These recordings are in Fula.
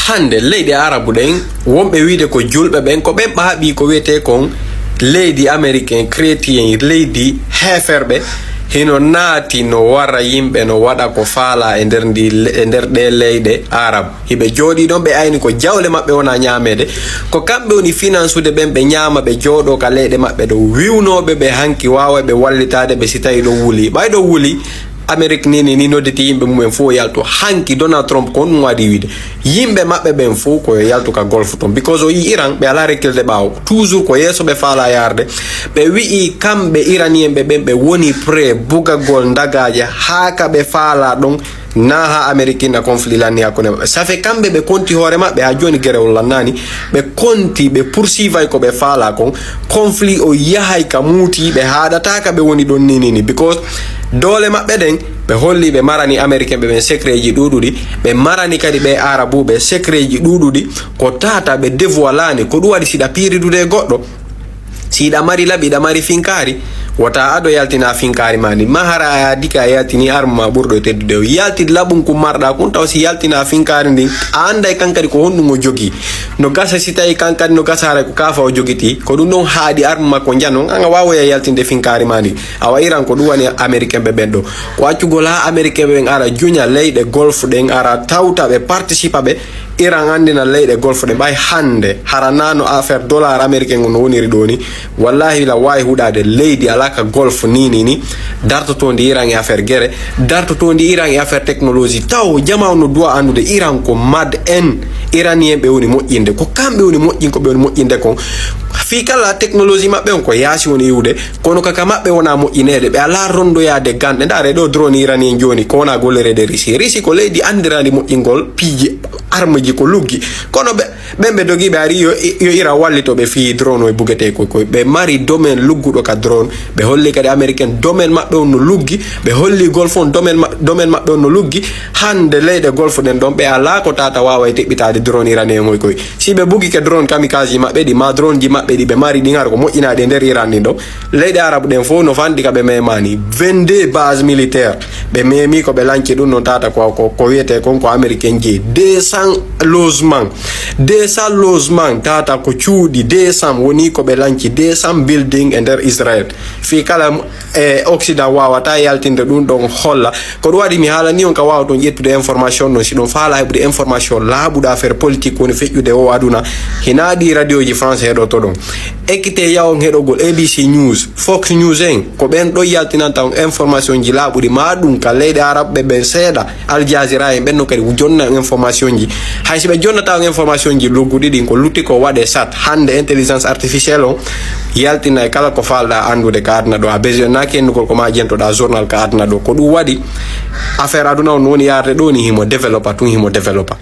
hande leydi arabu ɗen wonɓe wiide ko julɓe ɓen ko ɓen ɓaaɓi ko wiyete kon leydi américain chrétien leydi heferɓe hino naati no wara yimɓe no waɗa ko faala e nder ɗe leyɗe arab hiɓe jooɗi ɗon ɓe ayni ko jawle maɓɓe wona ñaamede ko kamɓe woni finansude ɓen ɓe ñaama ɓe jooɗo ka leyɗe maɓɓe ɗo wiwnoɓe ɓe hanki wawa ɓe wallitade ɓe si tawi ɗo wuli ɓayɗo wuli Amérique ni nodditi yimɓe mumen fof yaltu hanki Donald Trump ko ɗum waɗi wiide yimɓe maɓɓe ɓen fof koyo yaltu ka golfe ton because o yi Iran ɓe ala rekkilde ɓaawo toujours ko yeeso ɓe faala yarde ɓe wi'i kamɓe iranien ɓe ɓen ɓe woni prêt bugagol dagaje haa ka ɓe faala ɗon na ha Amérique na conflit lanni hakkunde maɓɓe ça fait kamɓe ɓe konti hoore maɓɓe ha joni guerewol lannani ɓe konti ɓe poursuivay ko ɓe faala kon conflit o yahay ka muuti ɓe haɗata ka ɓe woni ɗon ni because doole maɓɓe ɗen ɓe holli ɓe marani américain ɓe ɓen secret ji ɗuɗuɗi ɓe marani kadi ɓe arabuɓe secret ji ɗuɗuɗi ko tata ɓe dévoilani ko ɗum waɗi siɗa piiridude goɗɗo siɗa mari laaɓi ɗa mari finkari wota ado yaltina finkari mani mahara a dika yaltini arma ɓurɗo e teddude o yalti laɓum ko marɗa kun taw si yaltina finkari ndin a anday kankadi ko honɗum o jogui no gasa si tawi kankadi no gasare ko kafa o jogiti ko ɗum ɗon haaɗi arma makko janon anga wawoya yaltinde finkari mani awa iran ko ɗum woni américain ɓe ɓen ɗo ko accugol ha américain ɓe ɓen ara juña leyɗe golfe ɗen ara tawta ɓe participa ɓe Iran andina leyɗe golfe ɗe ɓay hande haranano affaire dollar américain no woniri ɗo ni wallahi la wawi huɗade leydi alaka golfe ni dartotondi Iran e affaire guerre dartotondi Iran e affaire technologie taw jama no duwa andude Iran ko mad en iranien ɓe woni moƴƴinde ko kamɓe woni moƴƴin ko ɓe woni moƴƴinde kon fi kala technologie maɓɓe on ko yaasi woni iwde kono kaka maɓɓe wona moƴƴinede ɓe ala rondoyade ganɗe ndaare ɗo drone iranien joni ko wona gollerede Russie ko leydi andirandi moƴƴingol piiji arme ji ko luggi kono ɓen ɓe dogi ɓe ari yo Iran wallito ɓe fi drone o e bugete koy ɓe mari domaine lugguɗo ka drone ɓe holli kadi américain domaine maɓɓe on no luggi ɓe holli golfe on domaine maɓɓe on no luggi hande leyɗe golfe ɗen ɗon ɓe ala ko tata wawa e teɓɓitade drone iranien oy koy si ɓe bugi ke drone kamikaze ji maɓɓe ɗi ma drone ji maɓɓe ɗi ɓe mari ɗin har ko moƴƴinaɗe e nder Iran ɗin ɗo leyɗe arabe ɗen fof no fanɗi ka ɓe memani 22 base militaire ɓe memi ko ɓe lanci ɗum non tata ko wiyete kon ko américain ji 200 logement tata ko cuuɗi 200 woni ko ɓe lanci 200 building e nder Israel fi kala occident wawata yaltinde ɗum ɗon holla ko ɗum waɗi mi haalani on ka wawa ɗon ƴettude information non si ɗon faala heɓude information laaɓuɗo affaire politique woni feƴƴude o aduna hinaɗi radio ji français heɗoto ɗon ekkite yawon heɗogol ABC News Fox News en ko ɓen ɗo yaltinanta on information ji laaɓuɗi ma ɗum ka leyɗe arabe ɓen seeɗa Al Jazeera en ɓen no kadi jonna information ji hay si ɓe jonnata on information ji lugguɗi ɗin ko lutti ko waɗe sat hande intelligence artificielle on yaltina e kala ko falɗa andude ka aduna ɗo a besoinaki ennugol ko ma jentoɗa journal ka aduna ɗo ko ɗum waɗi affaire aduna on woni yarde ɗo ni himo développa tun himo développa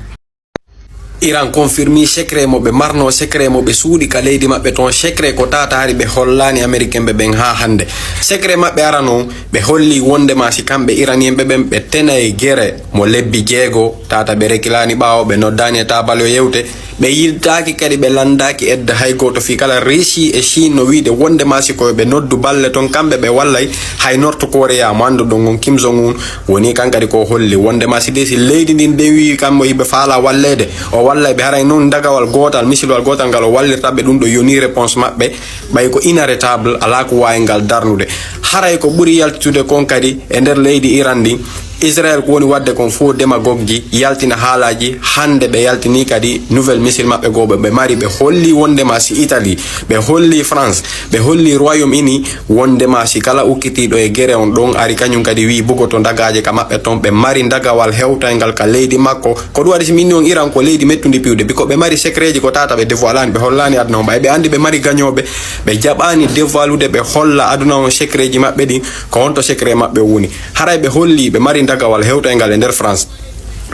Iran confirmi secret mo ɓe marno secret mo ɓe suuɗi ka leydi maɓɓe ton secret ko tata hari ɓe hollani américain ɓe ɓen ha hande secret maɓɓe ara noon ɓe holli wondema si kamɓe iranien ɓe ɓen ɓe tenayi guerre mo lebbi jeego tata ɓe rekkilani ɓawo ɓe noddani e tabal yo yewte ɓe yiltaki kadi ɓe landaki edda hay goto fi kala Russie e Chine no wiide wondema si koye ɓe noddu balle ton kamɓe ɓe wallay hay North Korea mo andu ɗon on Kim Jong Un woni kankadi ko holli wondema si de si leydi ndin dewi kammo yiɓe faala wallede o wallay ɓe haray noon dagawal gotal misilwal gotal ngal o wallirtaɓe ɗum ɗo yoni réponse maɓɓe ɓay ko inarrêtable ala ko wawi ngal darnude haray ko ɓuuri yaltitude kon kadi e nder leydi Iran ndin Israel ko woni wadde kon fo démagogue ji yaltina haalaji hande ɓe yaltini kadi nouvelle missile maɓɓe goɓe ɓe mari ɓe holli wondema si Italie ɓe holli France ɓe holli Royaume-Uni wondema si kala ukkitiɗo e guerre on ɗon ari kañum kadi wi bugoto dagaje ka maɓɓe ton ɓe mari dagawal hewtaygal ka leydi makko ko ɗum waɗi si minni on Iran ko leydi mettudi piwde biko ɓe mari secret ji ko tata ɓe dévoilani ɓe hollani aduna on ɓay ɓe andi ɓe mari gañoɓe ɓe jaɓani dévoilude ɓe holla aduna on secret ji maɓɓe ɗin ko honto secret maɓɓe woni haray ɓe holli ɓe mari dagawal hewtaygal e nder France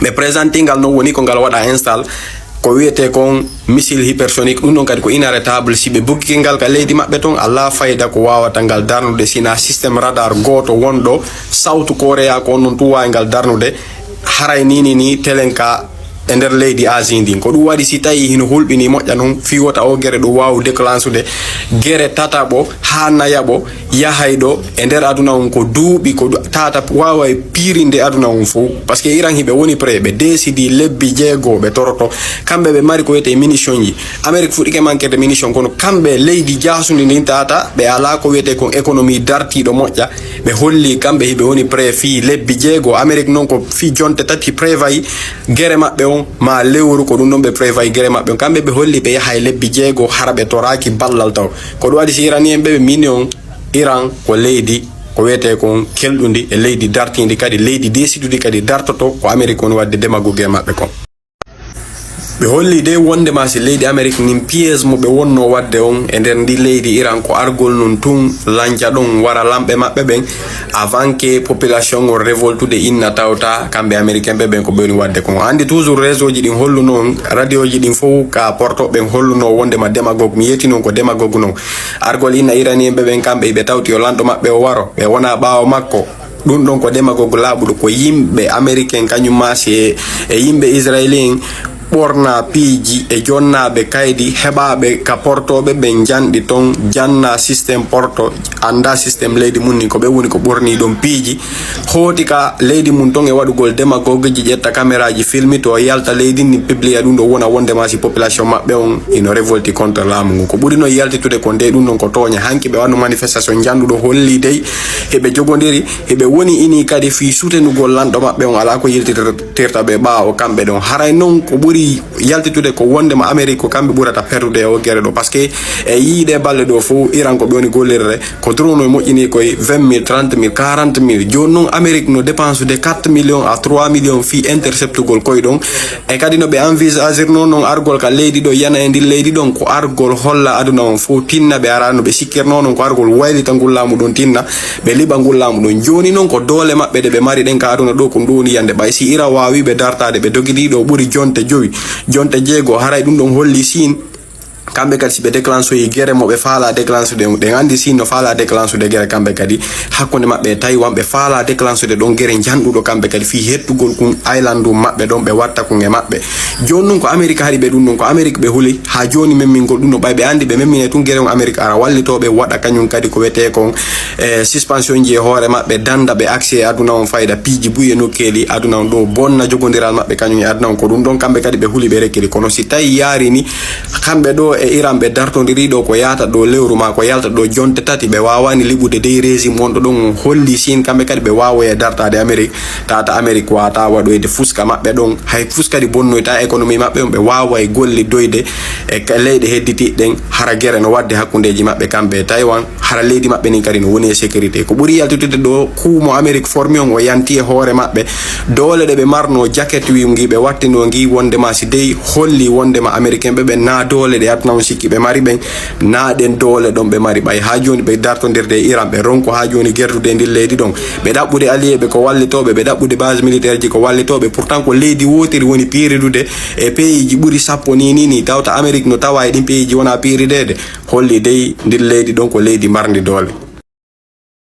ɓe présentingal non woni ko ngal waɗa install ko wiyete kon missile hypersonique ɗum ɗon kadi ko inarrêtable si ɓe buggiki ngal ka leydi maɓɓe ton ala fayda ko wawata ngal darnude sina systéme radar goto wonɗo South Korea ko on non tu wawi ngal darnude haray ni telen ka e nder leydi Asie ndin ko ɗum waɗi si tawi hino hulɓini moƴƴa noon fi wota o guere ɗum wawa déclensude guere tataɓo ha nayaɓo yahay ɗo e nder aduna on ko duuɓi ko tata wawa pirinde aduna on fo par ce que Iran hiɓe woni pré ɓe décidi lebbi 6 ɓe toroto kamɓe ɓe mari ko wiyete munition ji Amérique fuɗɗike mankede munition kono kamɓe leydi jasundi ndin tata ɓe ala ko wiyete kon économie dartiɗo moƴƴa ɓe holli kamɓe hiɓe woni pré fi lebbi 6 Amérique noon ko fi jonte tati prévayi guere maɓɓe on ma lewru ko ɗum ɗon ɓe prévayi guere maɓɓe on kamɓe ɓe holli ɓe yaha e lebbi 6 hara ɓe toraki ballal taw ko ɗum waɗi si iranien ɓe ɓe mini on Iran ko leydi ko wiyete kon kelɗudi e leydi dartidi kadi leydi décidude kadi dartoto ko Amérique woni wadde démagogue maɓɓe kon ɓe holli de wondema si leydi Amérique nin piège mo ɓe wonno wadde on e nder ndi leydi Iran ko argol non tun lanca ɗon wara lamɓe maɓɓe ɓen avant que population o révoltude inna tawta kamɓe américain ɓe ɓen ko ɓewni wadde kon andi toujours réseau ji ɗin hollu noon radio ji ɗin fof ka porto ɓen holluno wondema démagogue mi yetti noon ko démagogue noon argol inna iranien ɓe ɓen kamɓe ɓe tawti o lanɗo maɓɓe o waro ɓe wona ɓawo makko ɗum ɗon ko démagogue laaɓuɗo ko yimɓe américain kañum masi e yimɓe israélien ɓorna piiji e jonnaɓe kaydi heɓaɓe ka portoɓe ɓe janɗi ton janna systéme porto anda systéme leydi mum ni ko ɓe woni ko ɓorni ɗon piiji hooti ka leydi mum ton e waɗugol démagogue ji ƴetta caméra ji filmi to yalta leydi ni publia ɗum ɗo wona wondema si population maɓɓe on ino révolti contre laamu ngu ko ɓuri no yaltitude ko nde ɗum ɗon ko toña hanki ɓe wanno manifestation janduɗo holli dey heɓe jogodiri heɓe woni ini kadi fi sutenugol lanɗo maɓɓe on ala ko yiltitirta ɓe ɓaawo kamɓe ɗon haray noon ko ɓuri yaltitude ko wondema Amérique ko kamɓe ɓurata perdude o guere ɗo par ce que e yiide balle ɗo fo Iran ko ɓe woni gollirre ko drone o moƴƴini koye 20 000 30 000 40 000 joni noon Amérique no dépense de 4 millions à 3 millions fi interceptugol koye ɗon e kadi no ɓe envisagir noon argol ka leydi ɗo yana e ndi leydi ɗon ko argol holla aduna on fo tinna ɓe ara no ɓe sikkirno noon ko argol waylita ngullamu ɗon tinna ɓe liɓa ngullamu ɗon joni noon ko doole maɓɓe ɗe ɓe mari ɗen ka aduna ɗo ko ɗum woni yande ɓay si Iran wawi ɓe dartade ɓe dogiɗi ɗo ɓuuri jonte 5 jonte 6 haray ɗum ɗon holli sin kamɓe kadi si ɓe déclenche yi guerre mo ɓe faala déclenche de ɗen andi sin no faala déclenche de guerre kamɓe kadi hakkude maɓɓe e Taiwan ɓe faala déclenche de ɗon guerre janɗuɗo kamɓe kadi fi hettugol kun island maɓɓe ɗon ɓe watta kun e maɓɓe joni noon ko Amérique haari ɓe ɗum ɗon ko Amérique ɓe huuli ha joni memmingol ɗum ɗo ɓay ɓe andi ɓe memmine tun guerre on Amérique ara wallitoɓe waɗa kañum kadi ko wiyete kon suspension ji e hoore maɓɓe danda ɓe accès aduna on fayda piiji buye nokkeli aduna on ɗo bonna jogodiral maɓɓe kañum e aduna on ko ɗum ɗon kamɓe kadi ɓe huuli ɓe rekkili kono si tawi yaari ni kamɓe ɗo e Iran ɓe dartodiri ɗo ko yata ɗo lewru ma ko yalta ɗo jonte tati ɓe wawani liɓude dey régime wonɗo ɗon holli sin kamɓe kadi ɓe wawoye dartade Amérique tata Amérique wata waɗoyde fuska maɓɓe ɗon hay fuskadi bonnoyta économie maɓɓe on ɓe wawa e golli doyde e leyɗe hedditiɗen hara guerre no wadde hakkudeji maɓɓe kamɓe Taiwan hara leydi maɓɓe ni kadi no woni e sécurité ko ɓuuri yaltitude ɗo kuumo Amérique formi on o yanti e hoore maɓɓe doole ɗe ɓe marno jacket wimgi ɓe wattino gi wondema si dey holli wondema américain ɓe na doole ɗe aduna on sikki ɓe mari ɓen na ɗen doole ɗon ɓe mari ɓay ha joni ɓe dartodirde e Iran ɓe ronko ha joni gertude ndi leydi ɗon ɓe ɗaɓɓude allié ɓe ko wallitoɓe ɓe ɗaɓɓude base militaire ji ko wallitoɓe pourtant ko leydi wotiri woni piiridude e pays ji ɓuuri sappo ni tawta Amérique no tawa e ɗin pays ji wona piiridede holli dey ndir leydi ɗon ko leydi mardi doole